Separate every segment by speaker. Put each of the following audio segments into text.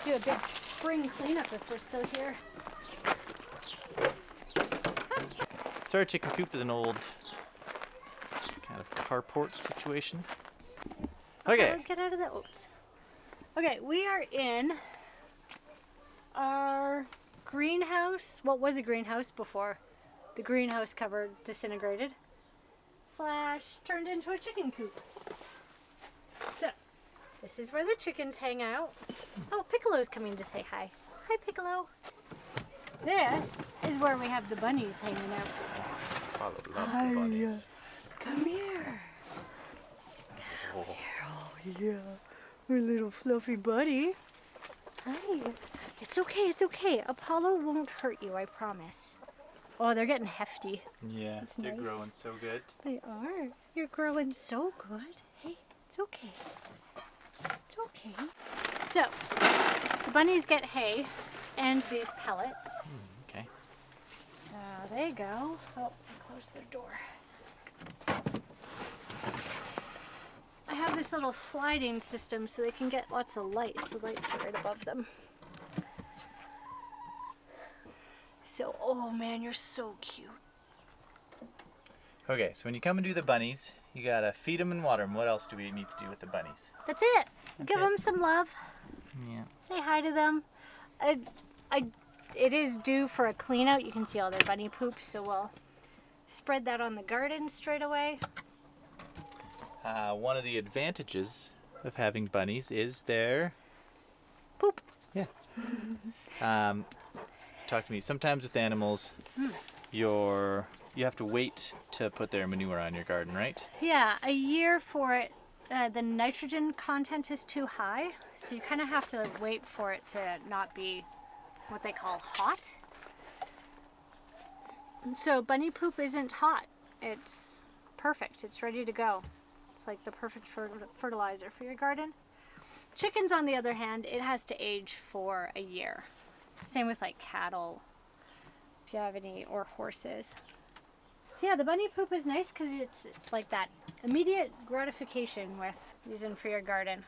Speaker 1: do a big spring cleanup if we're still here.
Speaker 2: So our chicken coop is an old kind of carport situation. Okay.
Speaker 1: Get out of the oops. Okay, we are in our greenhouse. What was a greenhouse before the greenhouse cover disintegrated / turned into a chicken coop. So this is where the chickens hang out. Oh, Piccolo's coming to say hi. Hi, Piccolo. This is where we have the bunnies hanging out.
Speaker 2: Hi, the bunnies.
Speaker 1: Come here.
Speaker 2: Oh.
Speaker 1: Oh, yeah. Our little fluffy buddy. Hi. It's okay, it's okay. Apollo won't hurt you, I promise. Oh, they're getting hefty.
Speaker 2: Yeah,
Speaker 1: That's
Speaker 2: they're
Speaker 1: nice.
Speaker 2: growing so good.
Speaker 1: They are. You're growing so good. Hey, it's okay. It's okay. So, the bunnies get hay and these pellets.
Speaker 2: Okay.
Speaker 1: So, there you go. Oh, close the door. I have this little sliding system so they can get lots of light. The lights are right above them. So, oh man, you're so cute.
Speaker 2: Okay, so when you come and do the bunnies, you gotta feed them and water them. What else do we need to do with the bunnies?
Speaker 1: That's it. Give
Speaker 2: it.
Speaker 1: them some love.
Speaker 2: Yeah.
Speaker 1: Say hi to them. It is due for a clean out. You can see all their bunny poop, so we'll spread that on the garden straight away.
Speaker 2: One of the advantages of having bunnies is their
Speaker 1: Poop.
Speaker 2: Yeah. Talk to me. Sometimes with animals, you have to wait to put their manure on your garden, right?
Speaker 1: Yeah, a year for it. The nitrogen content is too high, so you kind of have to wait for it to not be what they call hot. So bunny poop isn't hot. It's perfect. It's ready to go. It's like the perfect fertilizer for your garden. Chickens, on the other hand, it has to age for a year. Same with like cattle, if you have any, or horses. So yeah, the bunny poop is nice because it's like that immediate gratification with using for your garden.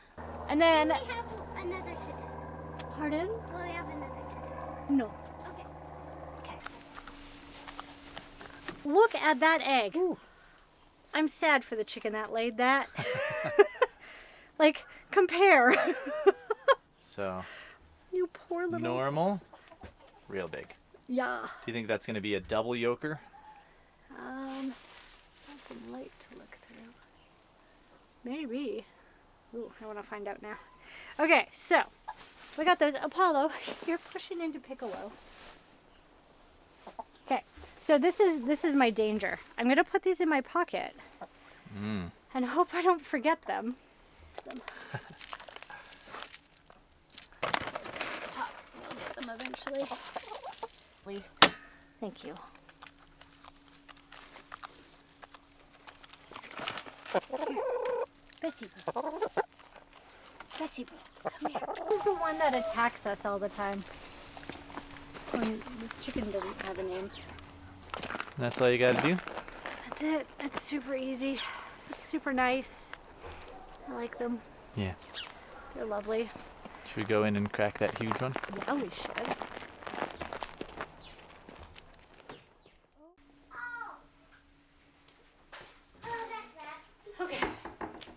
Speaker 1: And then...
Speaker 3: Will we have another chicken?
Speaker 1: Pardon?
Speaker 3: Will we have another chicken?
Speaker 1: No.
Speaker 3: Okay.
Speaker 1: Okay. Look at that egg.
Speaker 2: Ooh.
Speaker 1: I'm sad for the chicken that laid that. Like, compare.
Speaker 2: So,
Speaker 1: You poor little...
Speaker 2: normal, real big.
Speaker 1: Yeah.
Speaker 2: Do you think that's going to be a double yoker?
Speaker 1: That's some light to look through. Maybe. Ooh, I want to find out now. Okay, so we got those. Apollo, you're pushing into Piccolo. Okay, so this is my danger. I'm gonna put these in my pocket and hope I don't forget them. Top. We'll get them eventually. Thank you. Bessie Boo. Bessie Boo, come here. Who's the one that attacks us all the time? This chicken doesn't have a name.
Speaker 2: That's all you got to do?
Speaker 1: That's it. It's super easy. It's super nice. I like them.
Speaker 2: Yeah.
Speaker 1: They're lovely.
Speaker 2: Should we go in and crack that huge one?
Speaker 1: Yeah, we should. Okay.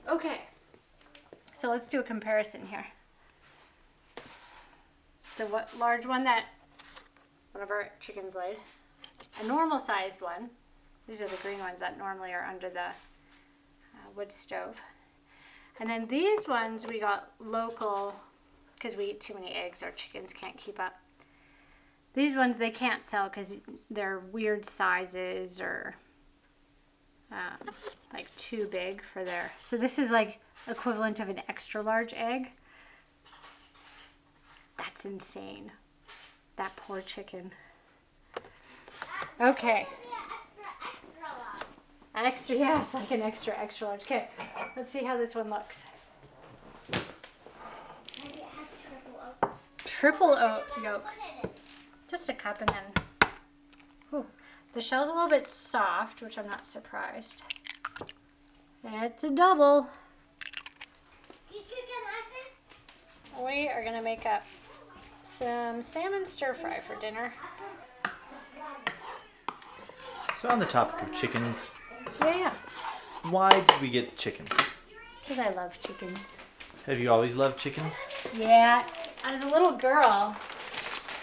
Speaker 1: Okay. So let's do a comparison here. The large one that one of our chickens laid, a normal sized one. These are the green ones that normally are under the wood stove. And then these ones we got local because we eat too many eggs. Our chickens can't keep up. These ones they can't sell because they're weird sizes or like too big for their. So this is like equivalent of an extra large egg. That's insane. That poor chicken. Okay. Extra, yeah, it's like an extra large. Okay, let's see how this one looks.
Speaker 3: Maybe it has triple oak.
Speaker 1: Triple oat yolk. Just a cup and then. Whew. The shell's a little bit soft, which I'm not surprised. It's a double. We are gonna make up some salmon stir fry for dinner.
Speaker 2: So on the topic of chickens,
Speaker 1: Yeah,
Speaker 2: why did we get chickens?
Speaker 1: because I love chickens.
Speaker 2: Have you always loved chickens?
Speaker 1: Yeah, I was a little girl,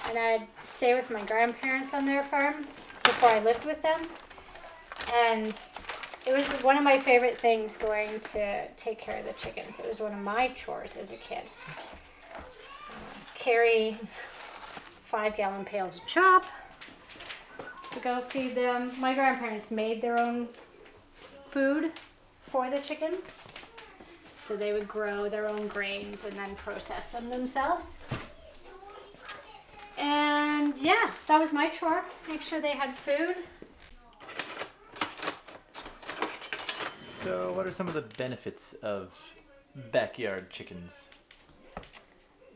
Speaker 1: and I'd stay with my grandparents on their farm before I lived with them. And it was one of my favorite things going to take care of the chickens. It was one of my chores as a kid. Carry 5-gallon pails of chop to go feed them. My grandparents made their own food for the chickens. So they would grow their own grains and then process them themselves. And yeah, that was my chore. Make sure they had food.
Speaker 2: So what are some of the benefits of backyard chickens?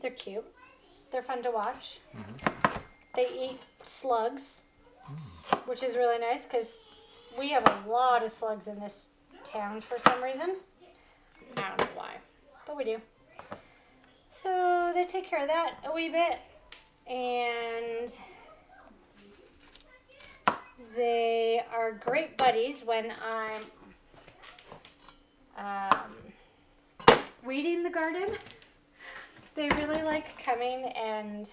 Speaker 1: They're cute. They're fun to watch. They eat slugs, which is really nice because we have a lot of slugs in this town for some reason. I don't know why, but we do. So they take care of that a wee bit. And they are great buddies when I'm weeding the garden. They really like coming and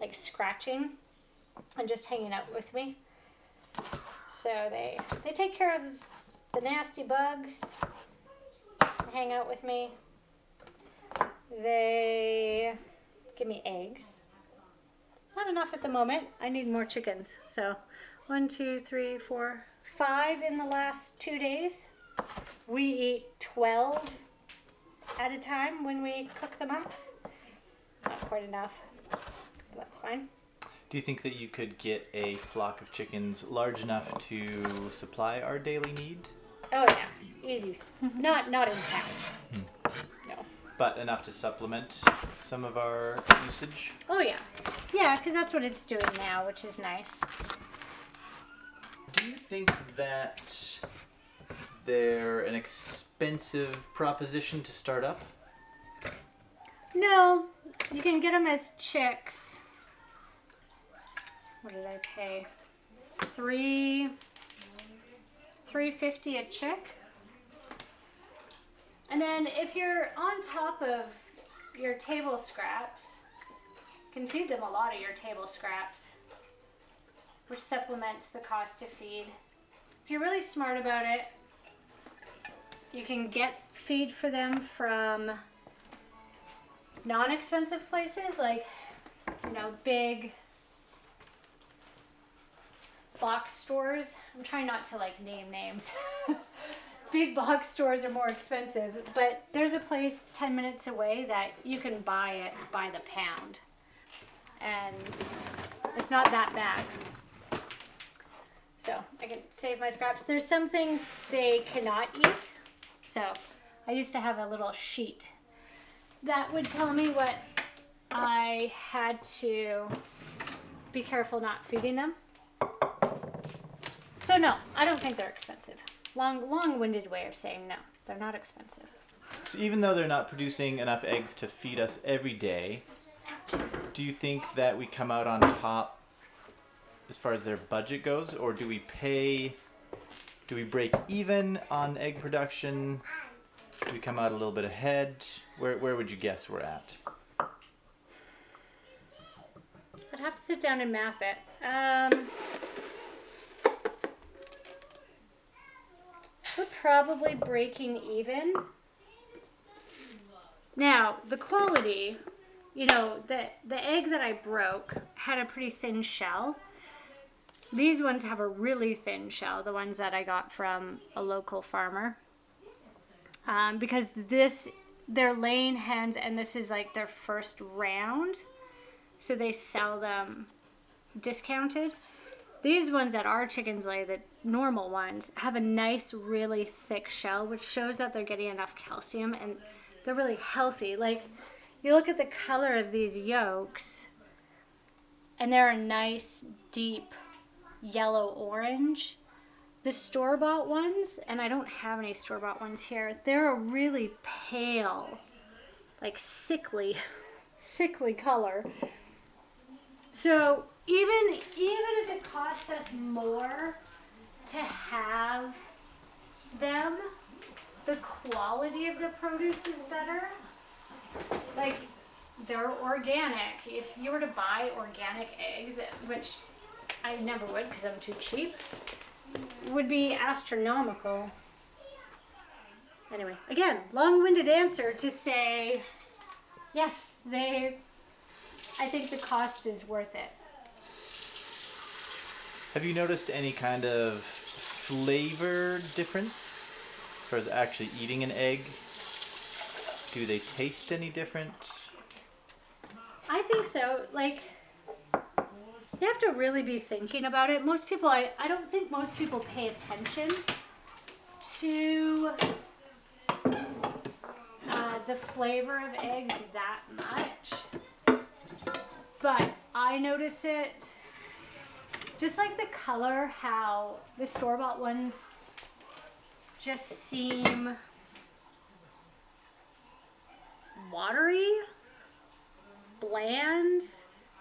Speaker 1: like scratching and just hanging out with me. So they take care of the nasty bugs, hang out with me. They give me eggs. Not enough at the moment. I need more chickens. So 1, 2, 3, 4, 5 in the last 2 days. We eat 12 at a time when we cook them up. Not quite enough, but that's fine.
Speaker 2: Do you think that you could get a flock of chickens large enough to supply our daily need?
Speaker 1: Oh yeah, easy. Not in town. No.
Speaker 2: But enough to supplement some of our usage?
Speaker 1: Oh yeah. Yeah, because that's what it's doing now, which is nice.
Speaker 2: Do you think that they're an expensive proposition to start up?
Speaker 1: No, you can get them as chicks. What did I pay? $3.50 a chick. And then if you're on top of your table scraps, you can feed them a lot of your table scraps, which supplements the cost to feed. If you're really smart about it, you can get feed for them from non-expensive places like, big box stores. I'm trying not to name names. Big box stores are more expensive, but there's a place 10 minutes away that you can buy it by the pound. And it's not that bad. So I can save my scraps. There's some things they cannot eat. So I used to have a little sheet that would tell me what I had to be careful not feeding them. So no, I don't think they're expensive. Long-winded way of saying no, they're not expensive.
Speaker 2: So even though they're not producing enough eggs to feed us every day, do you think that we come out on top as far as their budget goes, or do we break even on egg production? Do we come out a little bit ahead? Where would you guess we're at?
Speaker 1: I'd have to sit down and math it. We're probably breaking even. Now, the quality, the egg that I broke had a pretty thin shell. These ones have a really thin shell, the ones that I got from a local farmer. Because they're laying hens and this is their first round. So they sell them discounted. These ones that our chickens lay, the normal ones, have a nice, really thick shell, which shows that they're getting enough calcium and they're really healthy. You look at the color of these yolks, and they're a nice, deep yellow-orange. The store-bought ones, and I don't have any store-bought ones here, they're a really pale, sickly color. So even if it cost us more to have them, the quality of the produce is better. Like, they're organic. If you were to buy organic eggs, which I never would because I'm too cheap, would be astronomical. Anyway, again, long-winded answer to say, yes, I think the cost is worth it.
Speaker 2: Have you noticed any kind of flavor difference as far as actually eating an egg? Do they taste any different?
Speaker 1: I think so. Like, you have to really be thinking about it. Most people, I don't think most people pay attention to the flavor of eggs that much. But I notice it, just like the color, how the store-bought ones just seem watery, bland.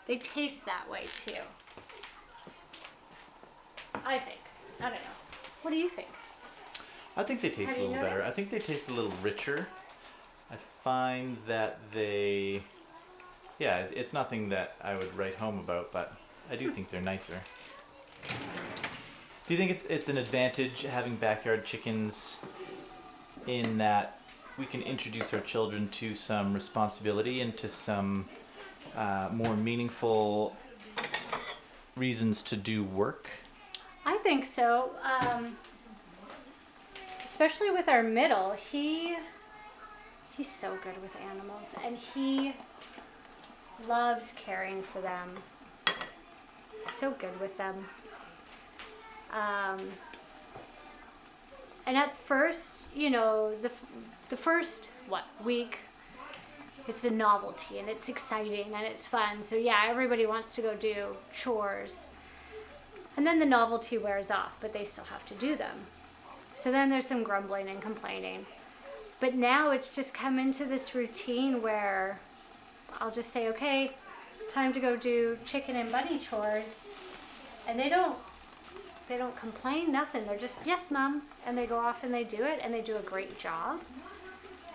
Speaker 1: They taste that way too. I think. I don't know. What do you think?
Speaker 2: I think they taste
Speaker 1: Have
Speaker 2: a
Speaker 1: you
Speaker 2: little better.
Speaker 1: noticed?
Speaker 2: I think they taste a little richer. I find that it's nothing that I would write home about, but I do think they're nicer. Do you think it's an advantage having backyard chickens in that we can introduce our children to some responsibility and to some more meaningful reasons to do work?
Speaker 1: I think so. Especially with our middle, he's so good with animals, and he loves caring for them. So good with them. And at first, the first week, it's a novelty and it's exciting and it's fun. So yeah, everybody wants to go do chores. And then the novelty wears off, but they still have to do them. So then there's some grumbling and complaining. But now it's just come into this routine where I'll just say, okay, time to go do chicken and bunny chores. And they don't complain, nothing. They're just, yes, Mom. And they go off and they do it, and they do a great job.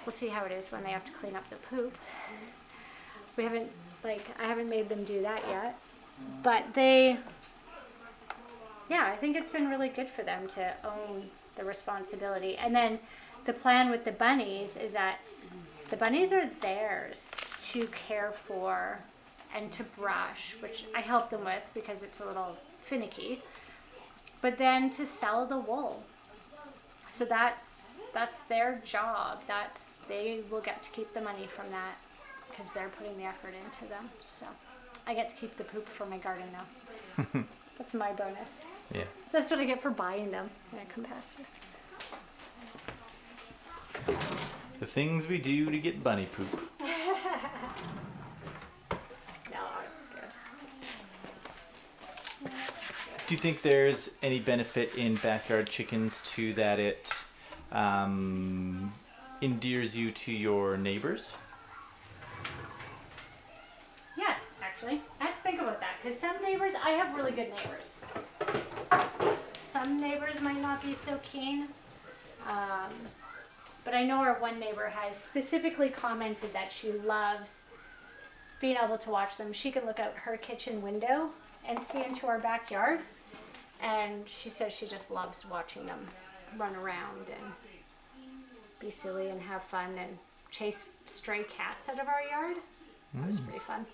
Speaker 1: We'll see how it is when they have to clean up the poop. I haven't made them do that yet. But I think it's been really good for them to own the responsibility. And then the plan with the bunnies is that the bunnies are theirs to care for and to brush, which I help them with because it's a little finicky. But then to sell the wool. So that's their job. They will get to keep the money from that because they're putting the effort into them. So I get to keep the poop for my garden now. That's my bonus.
Speaker 2: Yeah.
Speaker 1: That's what I get for buying them when I come past here.
Speaker 2: The things we do to get bunny poop.
Speaker 1: No, it's good.
Speaker 2: Do you think there's any benefit in backyard chickens to that it endears you to your neighbors?
Speaker 1: Yes, actually. I have to think about that because some neighbors, I have really good neighbors. Some neighbors might not be so keen. But I know our one neighbor has specifically commented that she loves being able to watch them. She can look out her kitchen window and see into our backyard. And she says she just loves watching them run around and be silly and have fun and chase stray cats out of our yard. That was pretty fun.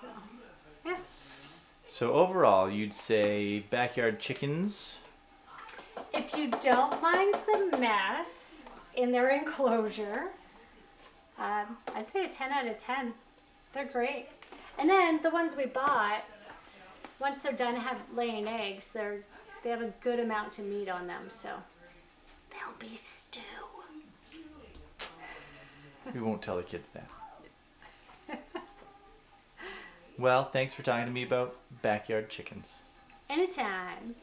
Speaker 1: So, yeah.
Speaker 2: So overall, you'd say backyard chickens.
Speaker 1: If you don't mind the mess in their enclosure, I'd say a 10 out of 10. They're great. And then the ones we bought, once they're done laying eggs, they have a good amount of meat on them, so they'll be stew.
Speaker 2: We won't tell the kids that. Well, thanks for talking to me about backyard chickens.
Speaker 1: Anytime.